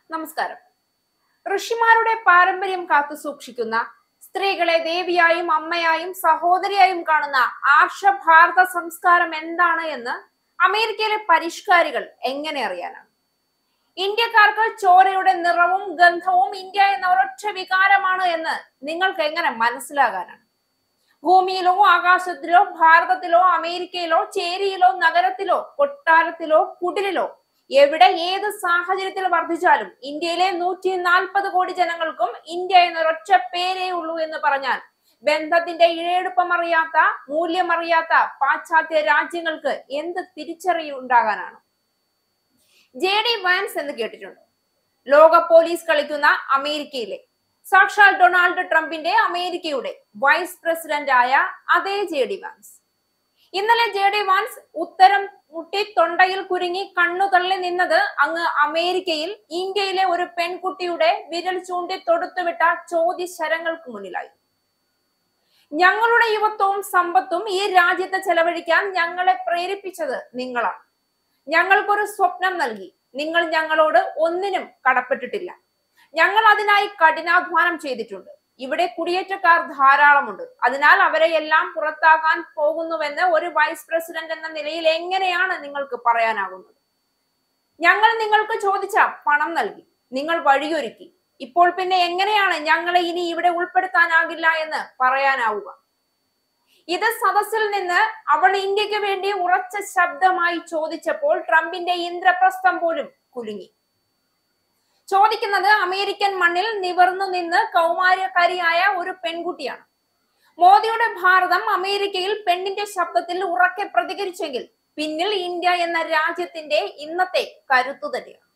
നമസ്കാരം. ഋഷിമാരുടെ പാരമ്പര്യം കാത്തുസൂക്ഷിക്കുന്ന, സ്ത്രീകളെ ദേവിയായും അമ്മയായും സഹോദരിയായും കാണുന്ന ആർഷഭാരത സംസ്കാരം എന്താണ് എന്ന് അമേരിക്കയിലെ പരിഷ്കാരികൾ എങ്ങനെ അറിയാനാണ്? ഇന്ത്യക്കാർക്ക് ചോരയുടെ നിറവും ഗന്ധവും ഇന്ത്യ എന്ന ഒരൊറ്റ വികാരമാണ് എന്ന് നിങ്ങൾക്ക് എങ്ങനെ മനസ്സിലാകാനാണ്? ഭൂമിയിലോ ആകാശത്തിലോ ഭാരതത്തിലോ അമേരിക്കയിലോ ചേരിയിലോ നഗരത്തിലോ കൊട്ടാരത്തിലോ കുടിലിലോ എവിടെ ഏത് സാഹചര്യത്തിൽ വർദ്ധിച്ചാലും ഇന്ത്യയിലെ 140 കോടി ജനങ്ങൾക്കും ഇന്ത്യ എന്നൊരൊറ്റ പേരേ ഉള്ളൂ എന്ന് പറഞ്ഞാൽ ബന്ധത്തിന്റെ ഇഴയെടുപ്പമറിയാത്ത, മൂല്യമറിയാത്ത പാശ്ചാത്യ രാജ്യങ്ങൾക്ക് എന്ത് തിരിച്ചറിവുണ്ടാകാനാണ്? JD വാൻസ് എന്ന് കേട്ടിട്ടുണ്ട്. ലോക പോലീസ് കളിക്കുന്ന അമേരിക്കയിലെ സാക്ഷാൽ ഡൊണാൾഡ് ട്രംപിന്റെ അമേരിക്കയുടെ വൈസ് പ്രസിഡന്റ് ആയ അതേ JD വാൻസ്. ഇന്നലെ JD വാൻസ് ഉത്തരം മുട്ടി തൊണ്ടയിൽ കുരുങ്ങി കണ്ണു തള്ളി നിന്നത് അങ്ങ് അമേരിക്കയിൽ ഇന്ത്യയിലെ ഒരു പെൺകുട്ടിയുടെ വിരൽ ചൂണ്ടി തൊടുത്തുവിട്ട ചോദ്യശരങ്ങൾക്ക് മുന്നിലായി. ഞങ്ങളുടെ യുവത്വവും സമ്പത്തും ഈ രാജ്യത്ത് ചെലവഴിക്കാൻ ഞങ്ങളെ പ്രേരിപ്പിച്ചത് നിങ്ങളാണ്. ഞങ്ങൾക്കൊരു സ്വപ്നം നൽകി. നിങ്ങൾ ഞങ്ങളോട് ഒന്നിനും കടപ്പെട്ടിട്ടില്ല. ഞങ്ങൾ അതിനായി കഠിനാധ്വാനം ചെയ്തിട്ടുണ്ട്. ഇവിടെ കുടിയേറ്റക്കാർ ധാരാളമുണ്ട്. അതിനാൽ അവരെ എല്ലാം പുറത്താക്കാൻ പോകുന്നുവെന്ന് ഒരു വൈസ് പ്രസിഡന്റ് എന്ന നിലയിൽ എങ്ങനെയാണ് നിങ്ങൾക്ക് പറയാനാകുന്നത്? ഞങ്ങൾ നിങ്ങൾക്ക് ചോദിച്ച പണം നൽകി, നിങ്ങൾ വഴിയൊരുക്കി. ഇപ്പോൾ പിന്നെ എങ്ങനെയാണ് ഞങ്ങളെ ഇനി ഇവിടെ ഉൾപ്പെടുത്താനാകില്ല എന്ന് പറയാനാവുക? ഇത് സദസ്സിൽ നിന്ന് അവൾ ഇന്ത്യക്ക് വേണ്ടി ഉറച്ച ശബ്ദമായി ചോദിച്ചപ്പോൾ ട്രംപിന്റെ ഇന്ദ്രപ്രസ്ഥം പോലും കുലുങ്ങി. ചോദിക്കുന്നത് അമേരിക്കൻ മണ്ണിൽ നിവർന്നു നിന്ന് കൗമാരക്കാരിയായ ഒരു പെൺകുട്ടിയാണ്. മോദിയുടെ ഭാരതം അമേരിക്കയിൽ പെണ്ണിന്റെ ശബ്ദത്തിൽ ഉറക്കെ പ്രതികരിച്ചെങ്കിൽ പിന്നിൽ ഇന്ത്യ എന്ന രാജ്യത്തിന്റെ ഇന്നത്തെ കരുത്തു തന്നെയാണ്.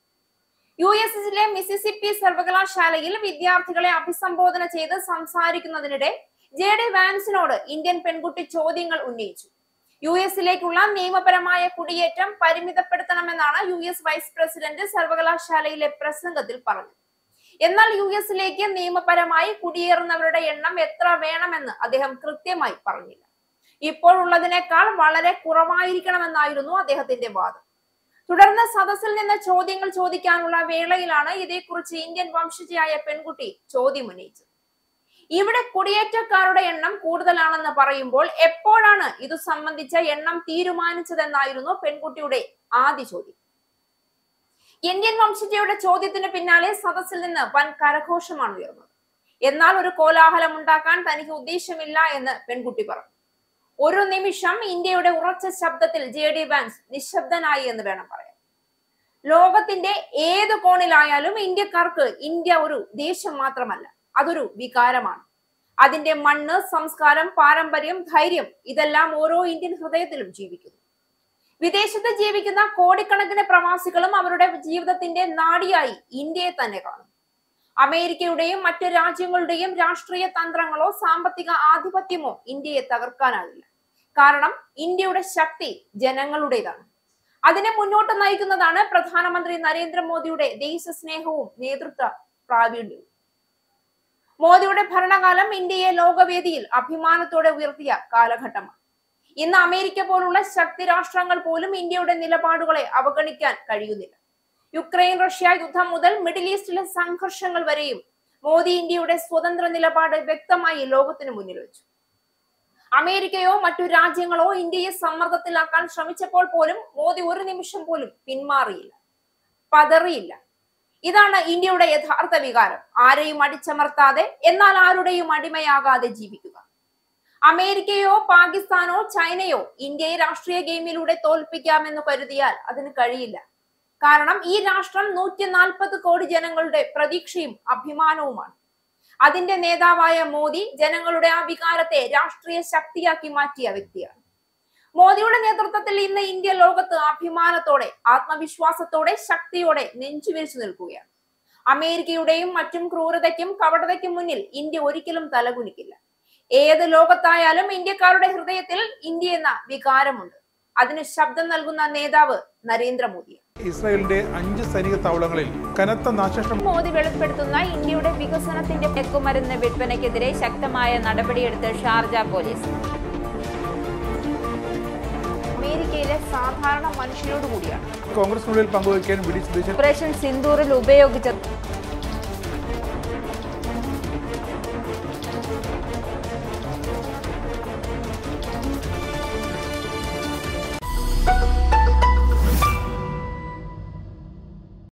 US-ലെ മിസിസിപ്പി സർവകലാശാലയിൽ വിദ്യാർത്ഥികളെ അഭിസംബോധന ചെയ്ത് സംസാരിക്കുന്നതിനിടെ JD വാൻസിനോട് ഇന്ത്യൻ പെൺകുട്ടി ചോദ്യങ്ങൾ ഉന്നയിച്ചു. US-ലേക്കുള്ള നിയമപരമായ കുടിയേറ്റം പരിമിതപ്പെടുത്തണമെന്നാണ് US വൈസ് പ്രസിഡന്റ് സർവകലാശാലയിലെ പ്രസംഗത്തിൽ പറഞ്ഞത്. എന്നാൽ US-ലേക്ക് നിയമപരമായി കുടിയേറുന്നവരുടെ എണ്ണം എത്ര വേണമെന്ന് അദ്ദേഹം കൃത്യമായി പറഞ്ഞില്ല. ഇപ്പോഴുള്ളതിനേക്കാൾ വളരെ കുറവായിരിക്കണമെന്നായിരുന്നു അദ്ദേഹത്തിന്റെ വാദം. തുടർന്ന് സദസ്സിൽ നിന്ന് ചോദ്യങ്ങൾ ചോദിക്കാനുള്ള വേളയിലാണ് ഇതേക്കുറിച്ച് ഇന്ത്യൻ വംശജയായ പെൺകുട്ടി ചോദ്യമുന്നയിച്ചത്. ഇവിടെ കുടിയേറ്റക്കാരുടെ എണ്ണം കൂടുതലാണെന്ന് പറയുമ്പോൾ എപ്പോഴാണ് ഇതു സംബന്ധിച്ച എണ്ണം തീരുമാനിച്ചതെന്നായിരുന്നു പെൺകുട്ടിയുടെ ആദ്യ ചോദ്യം. ഇന്ത്യൻ വംശജയുടെ ചോദ്യത്തിന് പിന്നാലെ സദസ്സിൽ നിന്ന് വൻ കരഘോഷമാണ് ഉയർന്നത്. എന്നാൽ ഒരു കോലാഹലം ഉണ്ടാക്കാൻ തനിക്ക് ഉദ്ദേശമില്ല എന്ന് പെൺകുട്ടി പറഞ്ഞു. ഒരു നിമിഷം ഇന്ത്യയുടെ ഉറച്ച ശബ്ദത്തിൽ JD വാൻസ് നിശബ്ദനായി എന്ന് വേണം പറയാൻ. ലോകത്തിന്റെ ഏത് കോണിലായാലും ഇന്ത്യക്കാർക്ക് ഇന്ത്യ ഒരു ദേശം മാത്രമല്ല, അതൊരു വികാരമാണ്. അതിന്റെ മണ്ണ്, സംസ്കാരം, പാരമ്പര്യം, ധൈര്യം ഇതെല്ലാം ഓരോ ഇന്ത്യൻ ഹൃദയത്തിലും ജീവിക്കുന്നു. വിദേശത്ത് ജീവിക്കുന്ന കോടിക്കണക്കിന് പ്രവാസികളും അവരുടെ ജീവിതത്തിന്റെ നാഡിയായി ഇന്ത്യയെ തന്നെ കാണും. അമേരിക്കയുടെയും മറ്റ് രാജ്യങ്ങളുടെയും രാഷ്ട്രീയ തന്ത്രങ്ങളോ സാമ്പത്തിക ആധിപത്യമോ ഇന്ത്യയെ തകർക്കാനാവില്ല. കാരണം ഇന്ത്യയുടെ ശക്തി ജനങ്ങളുടേതാണ്. അതിനെ മുന്നോട്ട് നയിക്കുന്നതാണ് പ്രധാനമന്ത്രി നരേന്ദ്രമോദിയുടെ ദേശസ്നേഹവും നേതൃത്വ പ്രാവീണ്യവും. മോദിയുടെ ഭരണകാലം ഇന്ത്യയെ ലോകവേദിയിൽ അഭിമാനത്തോടെ ഉയർത്തിയ കാലഘട്ടമാണ്. ഇന്ന് അമേരിക്ക പോലുള്ള ശക്തി രാഷ്ട്രങ്ങൾ പോലും ഇന്ത്യയുടെ നിലപാടുകളെ അവഗണിക്കാൻ കഴിയുന്നില്ല. യുക്രൈൻ റഷ്യ യുദ്ധം മുതൽ മിഡിൽ ഈസ്റ്റിലെ സംഘർഷങ്ങൾ വരെയും മോദി ഇന്ത്യയുടെ സ്വതന്ത്ര നിലപാട് വ്യക്തമായി ലോകത്തിന് മുന്നിൽ വെച്ചു. അമേരിക്കയോ മറ്റു രാജ്യങ്ങളോ ഇന്ത്യയെ സമ്മർദ്ദത്തിലാക്കാൻ ശ്രമിച്ചപ്പോൾ പോലും മോദി ഒരു നിമിഷം പോലും പിന്മാറിയില്ല, പതറിയില്ല. ഇതാണ് ഇന്ത്യയുടെ യഥാർത്ഥ വികാരം. ആരെയും അടിച്ചമർത്താതെ, എന്നാൽ ആരുടെയും അടിമയാകാതെ ജീവിക്കുക. അമേരിക്കയോ പാകിസ്ഥാനോ ചൈനയോ ഇന്ത്യയെ രാഷ്ട്രീയ ഗെയിമിലൂടെ തോൽപ്പിക്കാമെന്ന് കരുതിയാൽ അതിന് കഴിയില്ല. കാരണം ഈ രാഷ്ട്രം 140 കോടി ജനങ്ങളുടെ പ്രതീക്ഷയും അഭിമാനവുമാണ്. അതിന്റെ നേതാവായ മോദി ജനങ്ങളുടെ ആ വികാരത്തെ രാഷ്ട്രീയ ശക്തിയാക്കി മാറ്റിയ വ്യക്തിയാണ്. മോദിയുടെ നേതൃത്വത്തിൽ ഇന്ന് ഇന്ത്യ ലോകത്ത് അഭിമാനത്തോടെ, ആത്മവിശ്വാസത്തോടെ, ശക്തിയോടെ നെഞ്ചുവിരിച്ചു നിൽക്കുകയാണ്. അമേരിക്കയുടെയും മറ്റും ക്രൂരതയ്ക്കും കപടതയ്ക്കും മുന്നിൽ ഇന്ത്യ ഒരിക്കലും തലകുനിക്കില്ല. ഏത് ലോകത്തായാലും ഇന്ത്യക്കാരുടെ ഹൃദയത്തിൽ ഇന്ത്യ എന്ന വികാരമുണ്ട്. അതിന് ശബ്ദം നൽകുന്ന നേതാവ് നരേന്ദ്രമോദിയാണ്. ഇസ്രായേലിന്റെ 5 സൈനിക താവളങ്ങളിൽ കനത്ത നാശനഷ്ടം. മോദി വെളിപ്പെടുത്തുന്ന ഇന്ത്യയുടെ വികസനത്തിന്റെ മയക്കുമരുന്ന് വിൽപ്പനയ്ക്കെതിരെ ശക്തമായ നടപടിയെടുത്ത് ഷാർജ പോലീസ്. അമേരിക്കയിലെ സാധാരണ മനുഷ്യരോട് കൂടിയാണ് കോൺഗ്രസിനുള്ളിൽ പങ്കുവയ്ക്കാൻ വി ഡി സതീശൻ ഓപ്പറേഷൻ സിന്ദൂറിൽ ഉപയോഗിച്ച